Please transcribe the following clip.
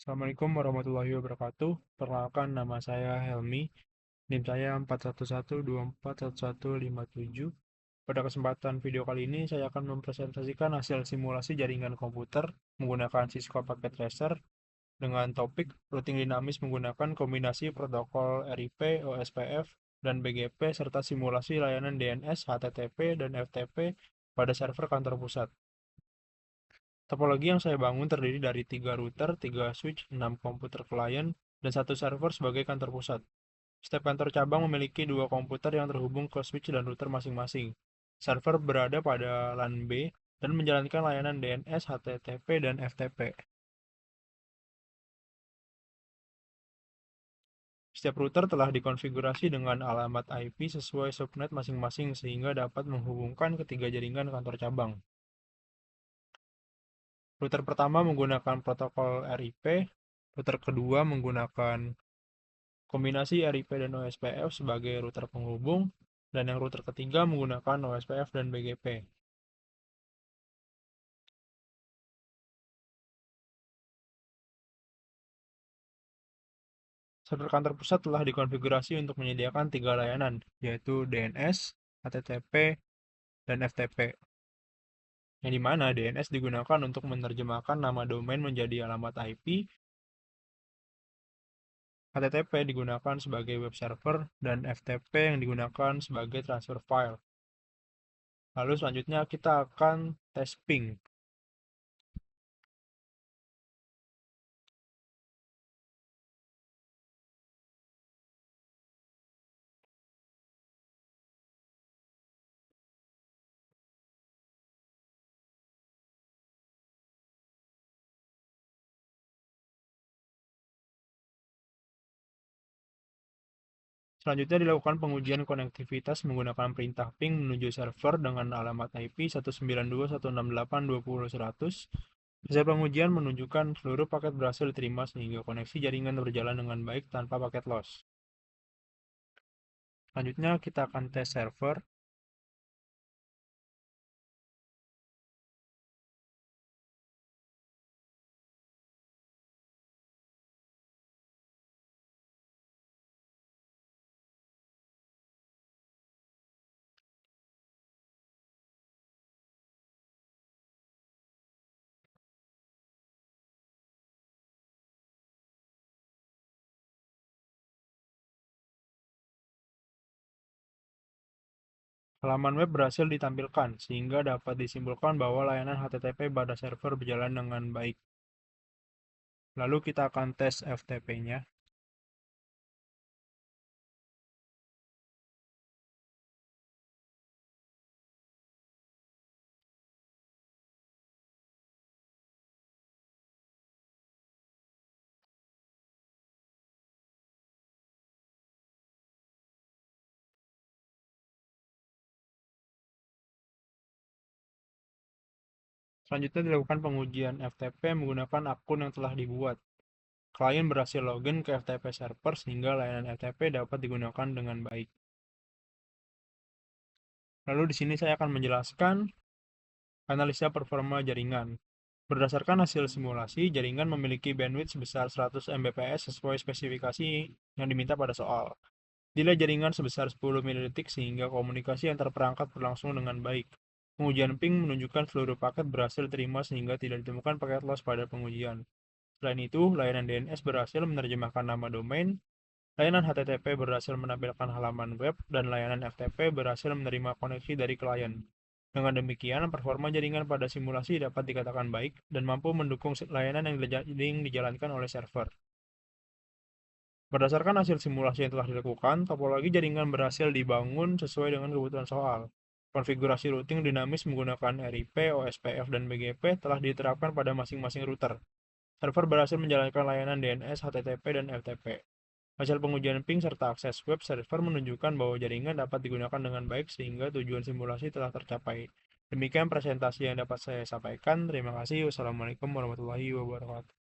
Assalamualaikum warahmatullahi wabarakatuh. Perkenalkan, nama saya Helmi. NIM saya 4112411157. Pada kesempatan video kali ini, saya akan mempresentasikan hasil simulasi jaringan komputer menggunakan Cisco Packet Tracer dengan topik routing dinamis menggunakan kombinasi protokol RIP, OSPF, dan BGP serta simulasi layanan DNS, HTTP, dan FTP pada server kantor pusat. Topologi yang saya bangun terdiri dari 3 router, 3 switch, 6 komputer klien, dan 1 server sebagai kantor pusat. Setiap kantor cabang memiliki 2 komputer yang terhubung ke switch dan router masing-masing. Server berada pada LAN B dan menjalankan layanan DNS, HTTP, dan FTP. Setiap router telah dikonfigurasi dengan alamat IP sesuai subnet masing-masing sehingga dapat menghubungkan ketiga jaringan kantor cabang. Router pertama menggunakan protokol RIP, router kedua menggunakan kombinasi RIP dan OSPF sebagai router penghubung, dan yang router ketiga menggunakan OSPF dan BGP. Server kantor pusat telah dikonfigurasi untuk menyediakan 3 layanan, yaitu DNS, HTTP, dan FTP. Yang dimana DNS digunakan untuk menerjemahkan nama domain menjadi alamat IP, HTTP digunakan sebagai web server, dan FTP yang digunakan sebagai transfer file. Lalu selanjutnya kita akan tes ping. Selanjutnya dilakukan pengujian konektivitas menggunakan perintah ping menuju server dengan alamat IP 192.168.20.100. Hasil pengujian menunjukkan seluruh paket berhasil diterima sehingga koneksi jaringan berjalan dengan baik tanpa paket loss. Selanjutnya kita akan tes server. Halaman web berhasil ditampilkan sehingga dapat disimpulkan bahwa layanan HTTP pada server berjalan dengan baik. Lalu kita akan tes FTP-nya. Selanjutnya dilakukan pengujian FTP menggunakan akun yang telah dibuat. Klien berhasil login ke FTP server sehingga layanan FTP dapat digunakan dengan baik. Lalu di sini saya akan menjelaskan analisa performa jaringan. Berdasarkan hasil simulasi, jaringan memiliki bandwidth sebesar 100 Mbps sesuai spesifikasi yang diminta pada soal. Delay jaringan sebesar 10 milidetik sehingga komunikasi antar perangkat berlangsung dengan baik. Pengujian ping menunjukkan seluruh paket berhasil diterima sehingga tidak ditemukan paket loss pada pengujian. Selain itu, layanan DNS berhasil menerjemahkan nama domain, layanan HTTP berhasil menampilkan halaman web, dan layanan FTP berhasil menerima koneksi dari klien. Dengan demikian, performa jaringan pada simulasi dapat dikatakan baik dan mampu mendukung layanan yang dijalankan oleh server. Berdasarkan hasil simulasi yang telah dilakukan, topologi jaringan berhasil dibangun sesuai dengan kebutuhan soal. Konfigurasi routing dinamis menggunakan RIP, OSPF, dan BGP telah diterapkan pada masing-masing router. Server berhasil menjalankan layanan DNS, HTTP, dan FTP. Hasil pengujian ping serta akses web server menunjukkan bahwa jaringan dapat digunakan dengan baik sehingga tujuan simulasi telah tercapai. Demikian presentasi yang dapat saya sampaikan. Terima kasih. Wassalamualaikum warahmatullahi wabarakatuh.